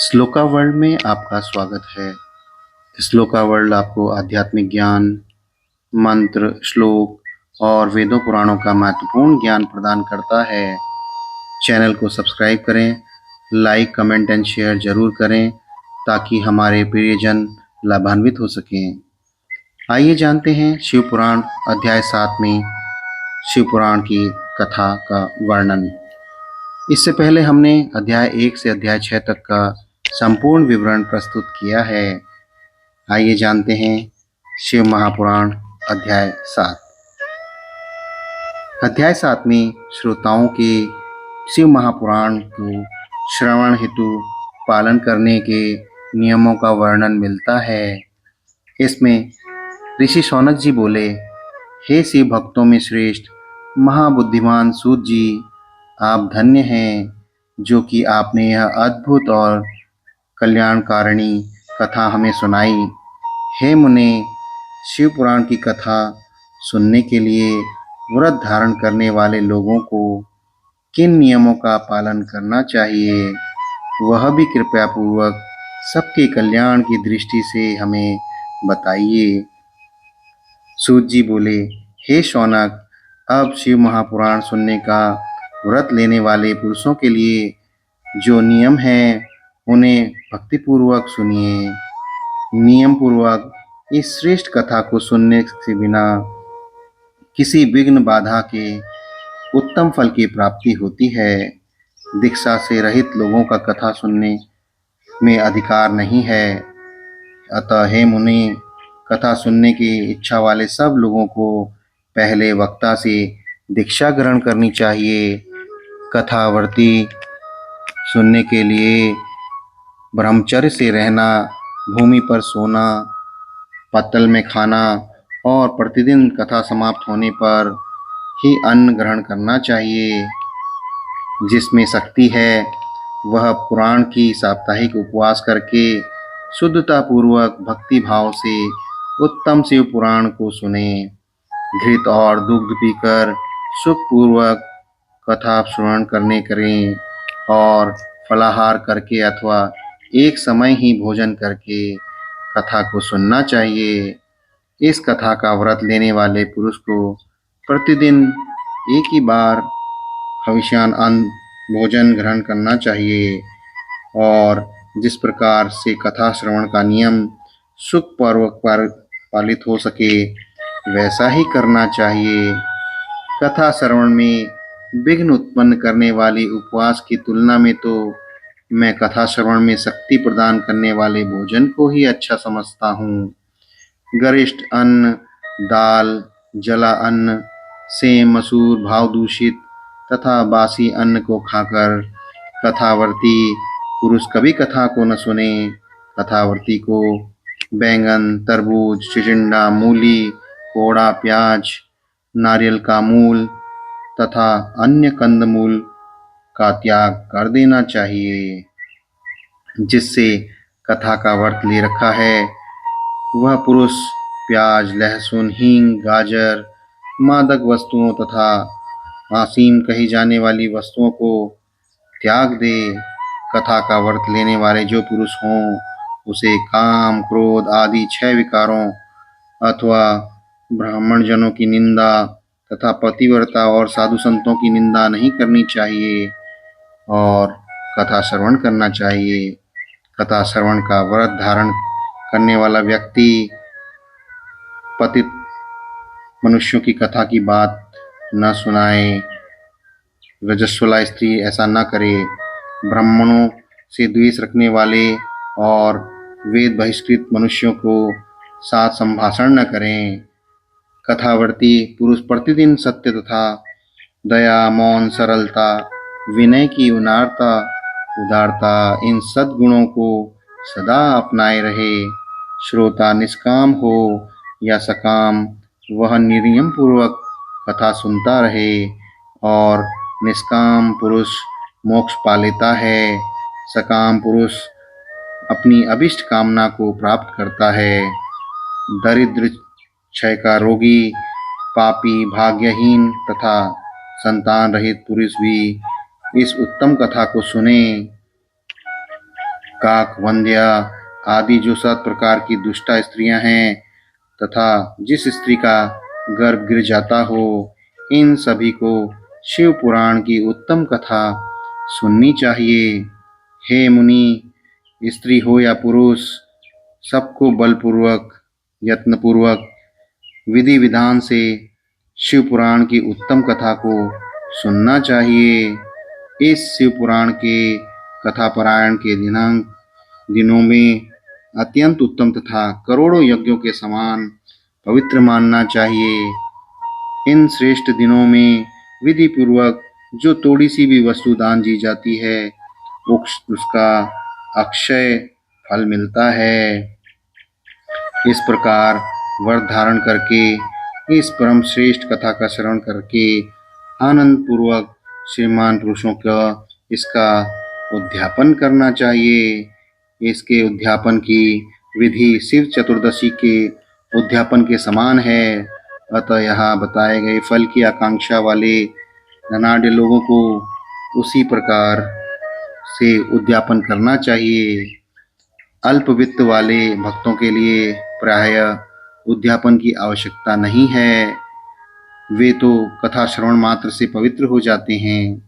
Shloka world में आपका स्वागत है। श्लोका वर्ल्ड आपको आध्यात्मिक ज्ञान, मंत्र, श्लोक और वेदों पुराणों का महत्वपूर्ण ज्ञान प्रदान करता है। चैनल को सब्सक्राइब करें, लाइक, कमेंट एंड शेयर जरूर करें ताकि हमारे प्रियजन लाभान्वित हो सकें। आइए जानते हैं शिव पुराण अध्याय 7 में शिव पुराण की कथा का वर्णन। इससे पहले हमने अध्याय 1 से अध्याय 6 तक का संपूर्ण विवरण प्रस्तुत किया है। आइए जानते हैं शिव महापुराण अध्याय 7। अध्याय 7 में श्रोताओं के शिव महापुराण को श्रवण हेतु पालन करने के नियमों का वर्णन मिलता है। इसमें ऋषि शौनक जी बोले, हे शिव भक्तों में श्रेष्ठ महाबुद्धिमान सूत जी, आप धन्य हैं जो कि आपने यह अद्भुत और कल्याणकारिणी कथा हमें सुनाई। हे मुने, शिव पुराण की कथा सुनने के लिए व्रत धारण करने वाले लोगों को किन नियमों का पालन करना चाहिए, वह भी कृपया पूर्वक सबके कल्याण की दृष्टि से हमें बताइए। सूत जी बोले, हे शौनक, अब शिव महापुराण सुनने का व्रत लेने वाले पुरुषों के लिए जो नियम हैं उन्हें भक्तिपूर्वक सुनिए। नियम पूर्वक इस श्रेष्ठ कथा को सुनने से बिना किसी विघ्न बाधा के उत्तम फल की प्राप्ति होती है। दीक्षा से रहित लोगों का कथा सुनने में अधिकार नहीं है। अतः हे मुनि, कथा सुनने की इच्छा वाले सब लोगों को पहले वक्ता से दीक्षा ग्रहण करनी चाहिए। कथावर्ती सुनने के लिए ब्रह्मचर्य से रहना, भूमि पर सोना, पत्तल में खाना और प्रतिदिन कथा समाप्त होने पर ही अन्न ग्रहण करना चाहिए। जिसमें शक्ति है वह पुराण की साप्ताहिक उपवास करके शुद्धता पूर्वक भक्ति भाव से उत्तम शिव पुराण को सुने। घृत और दुग्ध पीकर सुखपूर्वक कथा श्रवण करें और फलाहार करके अथवा एक समय ही भोजन करके कथा को सुनना चाहिए। इस कथा का व्रत लेने वाले पुरुष को प्रतिदिन एक ही बार हविष्यान अन्न भोजन ग्रहण करना चाहिए और जिस प्रकार से कथा श्रवण का नियम सुखपूर्वक पालित हो सके वैसा ही करना चाहिए। कथा श्रवण में विघ्न उत्पन्न करने वाली उपवास की तुलना में तो मैं कथा श्रवण में शक्ति प्रदान करने वाले भोजन को ही अच्छा समझता हूँ। गरिष्ठ अन्न, दाल, जला अन्न, सेम, मसूर, भाव दूषित तथा बासी अन्न को खाकर कथावर्ती पुरुष कभी कथा को न सुने। कथावर्ती को बैंगन, तरबूज, चिचिंडा, मूली, कोड़ा, प्याज, नारियल का मूल तथा अन्य कंदमूल का त्याग कर देना चाहिए। जिससे कथा का व्रत ले रखा है वह पुरुष प्याज, लहसुन, हींग, गाजर, मादक वस्तुओं तथा आसीम कही जाने वाली वस्तुओं को त्याग दे। कथा का व्रत लेने वाले जो पुरुष हों उसे काम, क्रोध आदि 6 विकारों अथवा ब्राह्मण जनों की निंदा तथा पतिव्रता और साधु संतों की निंदा नहीं करनी चाहिए और कथा श्रवण करना चाहिए। कथा श्रवण का व्रत धारण करने वाला व्यक्ति पतित मनुष्यों की कथा की बात न सुनाए। रजस्वला स्त्री ऐसा न करे। ब्राह्मणों से द्वेष रखने वाले और वेद बहिष्कृत मनुष्यों को साथ संभाषण न करें। कथावर्ती पुरुष प्रतिदिन सत्य तथा दया, मौन, सरलता, विनय की उदारता इन सद्गुणों को सदा अपनाए रहे। श्रोता निष्काम हो या सकाम वह निर्यम पूर्वक कथा सुनता रहे और निष्काम पुरुष मोक्ष पा लेता है। सकाम पुरुष अपनी अभिष्ट कामना को प्राप्त करता है। दरिद्र, क्षय का रोगी, पापी, भाग्यहीन तथा संतान रहित पुरुष भी इस उत्तम कथा को सुने। काक, वंध्या आदि जो 7 प्रकार की दुष्टा स्त्रियां हैं तथा जिस स्त्री का गर्भ गिर जाता हो, इन सभी को शिव पुराण की उत्तम कथा सुननी चाहिए। हे मुनि, स्त्री हो या पुरुष, सबको बलपूर्वक, यत्नपूर्वक, विधि विधान से शिव पुराण की उत्तम कथा को सुनना चाहिए। इस शिव पुराण के कथा पारायण के दिनों में अत्यंत उत्तम तथा करोड़ों यज्ञों के समान पवित्र मानना चाहिए। इन श्रेष्ठ दिनों में विधि पूर्वक जो थोड़ी सी भी वस्तु दान दी जाती है, उसका अक्षय फल मिलता है। इस प्रकार व्रत धारण करके, इस परम श्रेष्ठ कथा का श्रवण करके आनंद पूर्वक श्रीमान पुरुषों का इसका उद्यापन करना चाहिए। इसके उद्यापन की विधि शिव चतुर्दशी के उद्यापन के समान है। अतः यहाँ बताए गए फल की आकांक्षा वाले धनाढ्य लोगों को उसी प्रकार से उद्यापन करना चाहिए। अल्प वित्त वाले भक्तों के लिए प्रायः उद्यापन की आवश्यकता नहीं है। वे तो कथा श्रवण मात्र से पवित्र हो जाते हैं।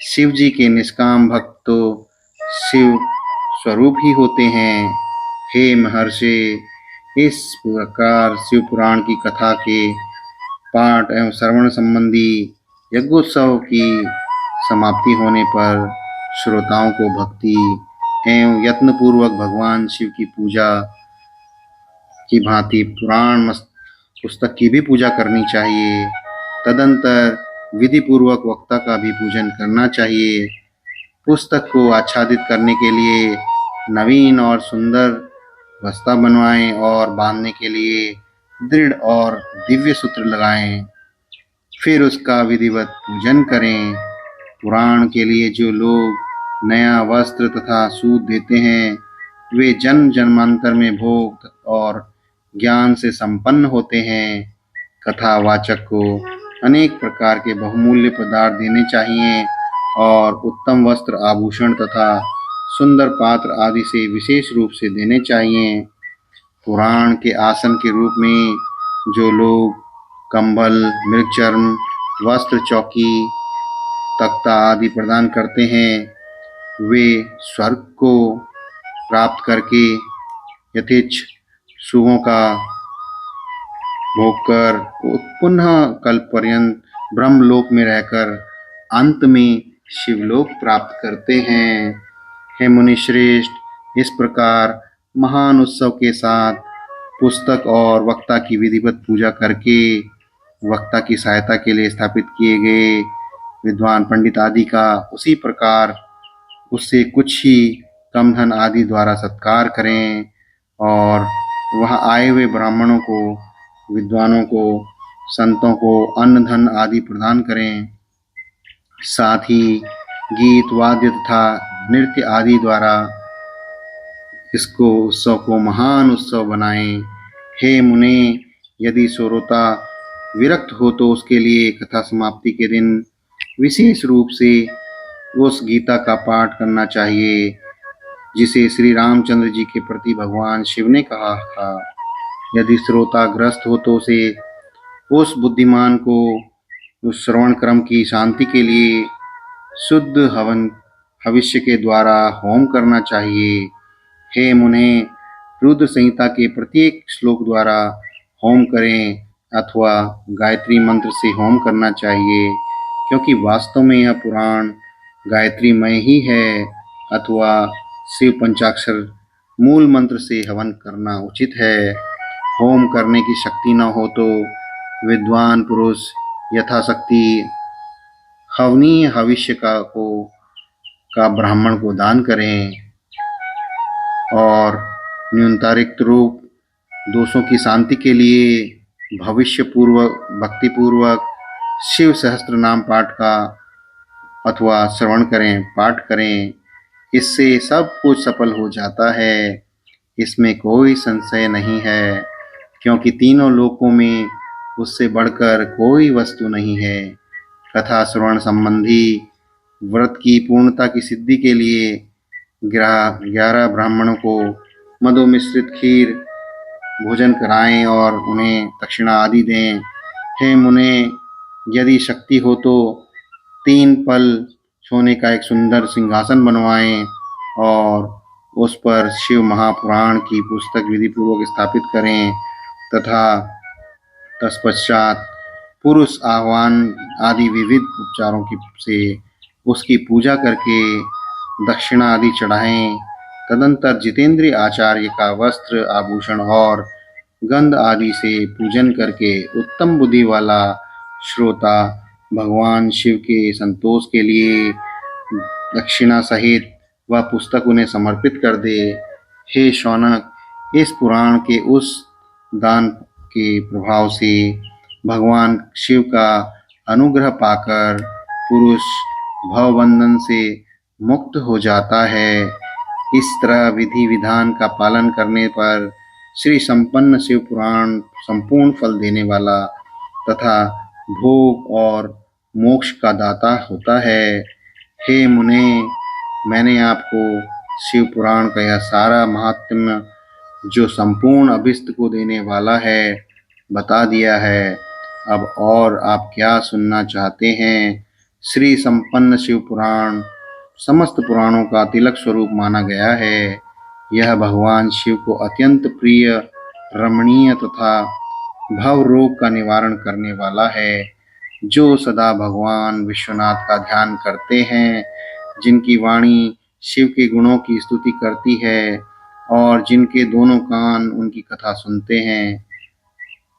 शिव जी के निष्काम भक्त तो शिव स्वरूप ही होते हैं। हे महर्षि, इस प्रकार शिव पुराण की कथा के पाठ एवं श्रवण संबंधी यज्ञोत्सव की समाप्ति होने पर श्रोताओं को भक्ति एवं यत्नपूर्वक भगवान शिव की पूजा की भांति पुराण पुस्तक की भी पूजा करनी चाहिए। तदंतर विधि पूर्वक वक्ता का भी पूजन करना चाहिए। पुस्तक को आच्छादित करने के लिए नवीन और सुंदर बस्ता बनवाएं और बांधने के लिए दृढ़ और दिव्य सूत्र लगाएं। फिर उसका विधिवत पूजन करें। पुराण के लिए जो लोग नया वस्त्र तथा सूत देते हैं, वे जन्म जन्मांतर में भोग और ज्ञान से संपन्न होते हैं। कथावाचक को अनेक प्रकार के बहुमूल्य पदार्थ देने चाहिए और उत्तम वस्त्र, आभूषण तथा सुंदर पात्र आदि से विशेष रूप से देने चाहिए। पुराण के आसन के रूप में जो लोग कंबल, मृगचर्म, वस्त्र, चौकी, तख्ता आदि प्रदान करते हैं, वे स्वर्ग को प्राप्त करके यथेच्छ सुखों का भोग कर पुनः कल्प पर्यंत ब्रह्मलोक में रहकर अंत में शिवलोक प्राप्त करते हैं। हे मुनि श्रेष्ठ, इस प्रकार महान उत्सव के साथ पुस्तक और वक्ता की विधिवत पूजा करके वक्ता की सहायता के लिए स्थापित किए गए विद्वान पंडित आदि का उसी प्रकार उससे कुछ ही कम धन आदि द्वारा सत्कार करें और वहाँ आए हुए ब्राह्मणों को, विद्वानों को, संतों को अन्न धन आदि प्रदान करें। साथ ही गीत, वाद्य तथा नृत्य आदि द्वारा इसको उत्सव को महान उत्सव बनाएं। हे मुने, यदि श्रोता विरक्त हो तो उसके लिए कथा समाप्ति के दिन विशेष रूप से उस गीता का पाठ करना चाहिए जिसे श्री रामचंद्र जी के प्रति भगवान शिव ने कहा था। यदि श्रोता ग्रस्त हो तो उसे उस बुद्धिमान को उस श्रवण क्रम की शांति के लिए शुद्ध हवन भविष्य के द्वारा होम करना चाहिए। हे मुने, रुद्र संहिता के प्रत्येक श्लोक द्वारा होम करें अथवा गायत्री मंत्र से होम करना चाहिए, क्योंकि वास्तव में यह पुराण गायत्रीमय ही है। अथवा शिव पंचाक्षर मूल मंत्र से हवन करना उचित है। होम करने की शक्ति न हो तो विद्वान पुरुष यथाशक्ति हवनीय भविष्य का ब्राह्मण को दान करें और न्यूनतारिक्त रूप दोषों की शांति के लिए भविष्य पूर्वक भक्ति पूर्वक शिव सहस्त्र नाम पाठ का अथवा श्रवण करें, पाठ करें। इससे सब कुछ सफल हो जाता है, इसमें कोई संशय नहीं है, क्योंकि तीनों लोकों में उससे बढ़कर कोई वस्तु नहीं है। कथा श्रवण संबंधी व्रत की पूर्णता की सिद्धि के लिए 11 ब्राह्मणों को मधु मिश्रित खीर भोजन कराएं और उन्हें दक्षिणा आदि दें। हे मुने, यदि शक्ति हो तो 3 पल सोने का एक सुंदर सिंहासन बनवाएं और उस पर शिव महापुराण की पुस्तक विधि पूर्वक स्थापित करें तथा तत्पश्चात पुरुष आह्वान आदि विविध उपचारों की से उसकी पूजा करके दक्षिणा आदि चढ़ाएं। तदंतर जितेंद्रिय आचार्य का वस्त्र आभूषण और गंध आदि से पूजन करके उत्तम बुद्धि वाला श्रोता भगवान शिव के संतोष के लिए दक्षिणा सहित वह पुस्तक उन्हें समर्पित कर दे। हे शौनक, इस पुराण के उस दान के प्रभाव से भगवान शिव का अनुग्रह पाकर पुरुष भवबंधन से मुक्त हो जाता है। इस तरह विधि विधान का पालन करने पर श्री संपन्न शिव पुराण संपूर्ण फल देने वाला तथा भोग और मोक्ष का दाता होता है। हे मुने, मैंने आपको शिव पुराण का यह सारा महात्म्य जो संपूर्ण अभिष्ट को देने वाला है बता दिया है। अब और आप क्या सुनना चाहते हैं? श्री संपन्न शिव पुराण समस्त पुराणों का तिलक स्वरूप माना गया है। यह भगवान शिव को अत्यंत प्रिय, रमणीय तथा भव रोग का निवारण करने वाला है। जो सदा भगवान विश्वनाथ का ध्यान करते हैं, जिनकी वाणी शिव के गुणों की स्तुति करती है और जिनके दोनों कान उनकी कथा सुनते हैं,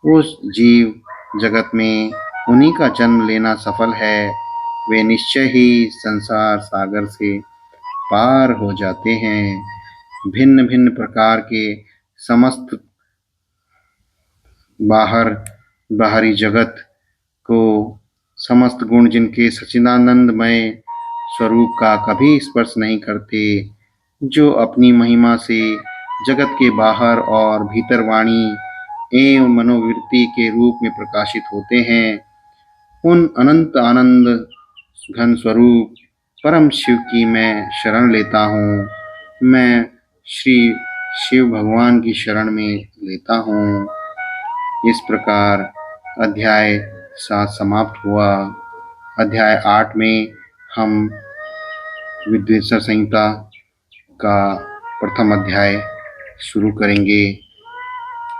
उस जीव जगत में उन्हीं का जन्म लेना सफल है। वे निश्चय ही संसार सागर से पार हो जाते हैं। भिन्न भिन्न प्रकार के समस्त बाहरी जगत को समस्त गुण जिनके सच्चिदानंदमय स्वरूप का कभी स्पर्श नहीं करते, जो अपनी महिमा से जगत के बाहर और भीतर वाणी एवं मनोवृत्ति के रूप में प्रकाशित होते हैं, उन अनंत आनंद घन स्वरूप परम शिव की मैं शरण लेता हूँ। मैं श्री शिव भगवान की शरण में लेता हूँ। इस प्रकार अध्याय 7 समाप्त हुआ। अध्याय 8 में हम विद्वेषण संहिता का प्रथम अध्याय शुरू करेंगे।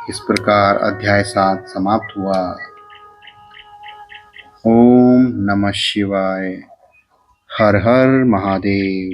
इस प्रकार अध्याय 7 समाप्त हुआ। ओम नमः शिवाय। हर हर महादेव।